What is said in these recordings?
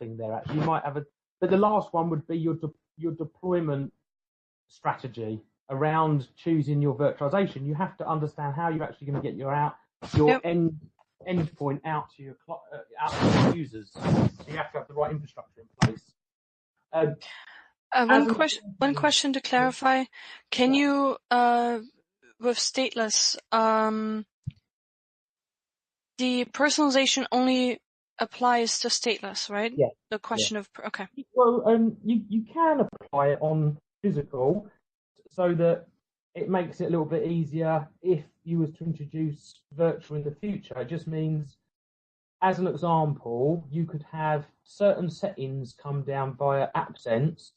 thing there. Actually, you might have but the last one would be your deployment strategy around choosing your virtualization. You have to understand how you're actually going to get your endpoint out to your users. So you have to have the right infrastructure in place. One question to clarify: can you, with stateless, the personalization only applies to stateless, right? Yeah. The question of okay. Well, you can apply it on physical, so that it makes it a little bit easier if you was to introduce virtual in the future. It just means, as an example, you could have certain settings come down via AppSense,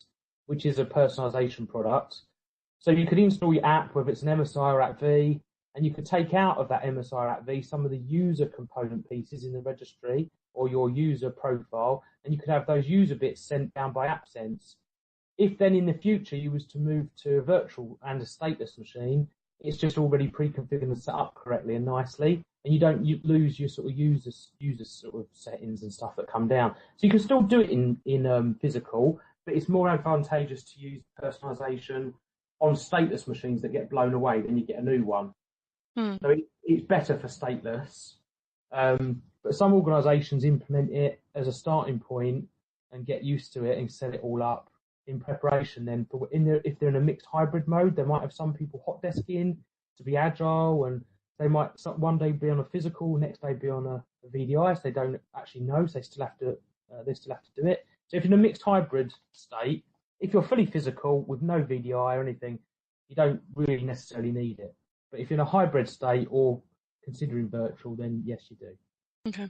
which is a personalization product. So you could install your app, whether it's an MSI or AppV, and you could take out of that MSI or AppV some of the user component pieces in the registry or your user profile, and you could have those user bits sent down by AppSense. If then in the future you was to move to a virtual and a stateless machine, it's just already pre-configured and set up correctly and nicely, and you don't lose your sort of user sort of settings and stuff that come down. So you can still do it in physical, but it's more advantageous to use personalization on stateless machines that get blown away, then you get a new one. So it's better for stateless. But some organisations implement it as a starting point and get used to it and set it all up in preparation. Then if they're in a mixed hybrid mode, they might have some people hot desking to be agile, and they might one day be on a physical, next day be on a VDI. So they don't actually know, so they still have to do it. So if you're in a mixed hybrid state, if you're fully physical with no VDI or anything, you don't really necessarily need it. But if you're in a hybrid state or considering virtual, then yes, you do. Okay.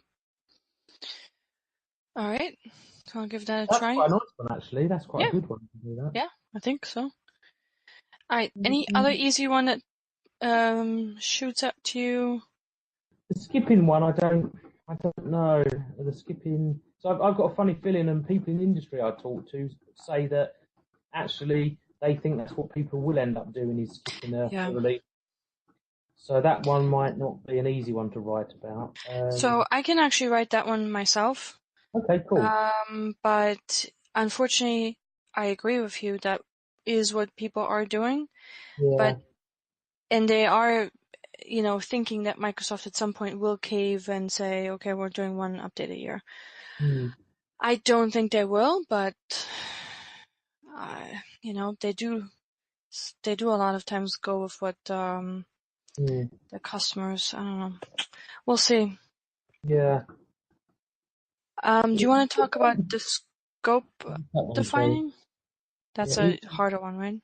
All right. So I'll give that a try. That's quite a nice one, actually. That's quite a good one to do that. Yeah, I think so. All right. Any other easy one that shoots up to you? The skipping one, I don't know. The skipping. So I've got a funny feeling, and people in the industry I talk to say that actually they think that's what people will end up doing, is skipping a release. So that one might not be an easy one to write about. So I can actually write that one myself. Okay, cool. But unfortunately, I agree with you. That is what people are doing. Yeah. And they are, thinking that Microsoft at some point will cave and say, okay, we're doing one update a year. I don't think they will, but they do a lot of times go with what the customers. I don't know. We'll see. Yeah. Do you want to talk about the scope defining? That's a harder one, right?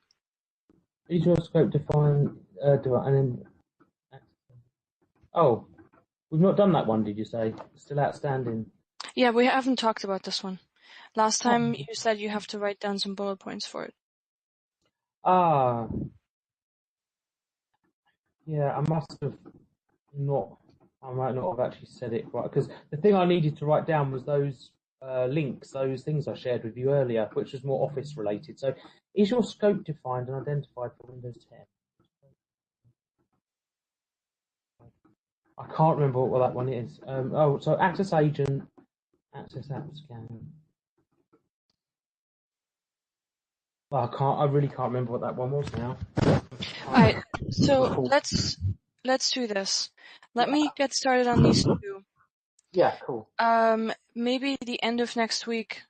Is your scope defined? Oh, we've not done that one, did you say? Still outstanding. Yeah, we haven't talked about this one. Last time you said you have to write down some bullet points for it. Yeah, I must have not. I might not have actually said it right, because the thing I needed to write down was those links, those things I shared with you earlier, which was more Office related. So, is your scope defined and identified for Windows 10? I can't remember what that one is. So Access Agent, Access App Scan. Well, I really can't remember what that one was now. Alright, so let's do this. Let me get started on these two. Yeah, cool. Maybe the end of next week,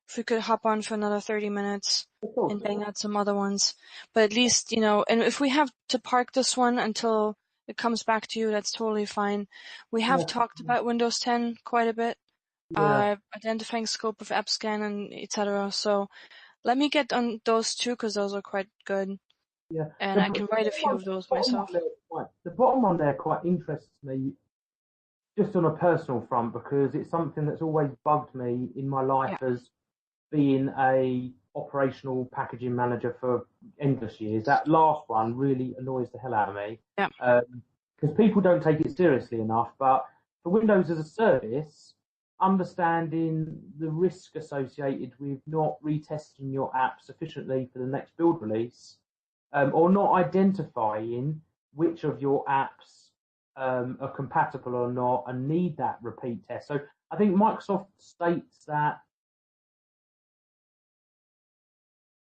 if we could hop on for another 30 minutes and bang out some other ones. But at least, and if we have to park this one until it comes back to you, that's totally fine. We have talked about Windows 10 quite a bit, identifying scope of AppScan and etc. So let me get on those two, because those are quite good. Yeah. And I can write a few of those myself. The bottom one there quite interests me, just on a personal front, because it's something that's always bugged me in my life as being a operational packaging manager for endless years. That last one really annoys the hell out of me. Yeah. Because people don't take it seriously enough. But for Windows as a service, understanding the risk associated with not retesting your app sufficiently for the next build release, or not identifying which of your apps are compatible or not and need that repeat test. So I think Microsoft states that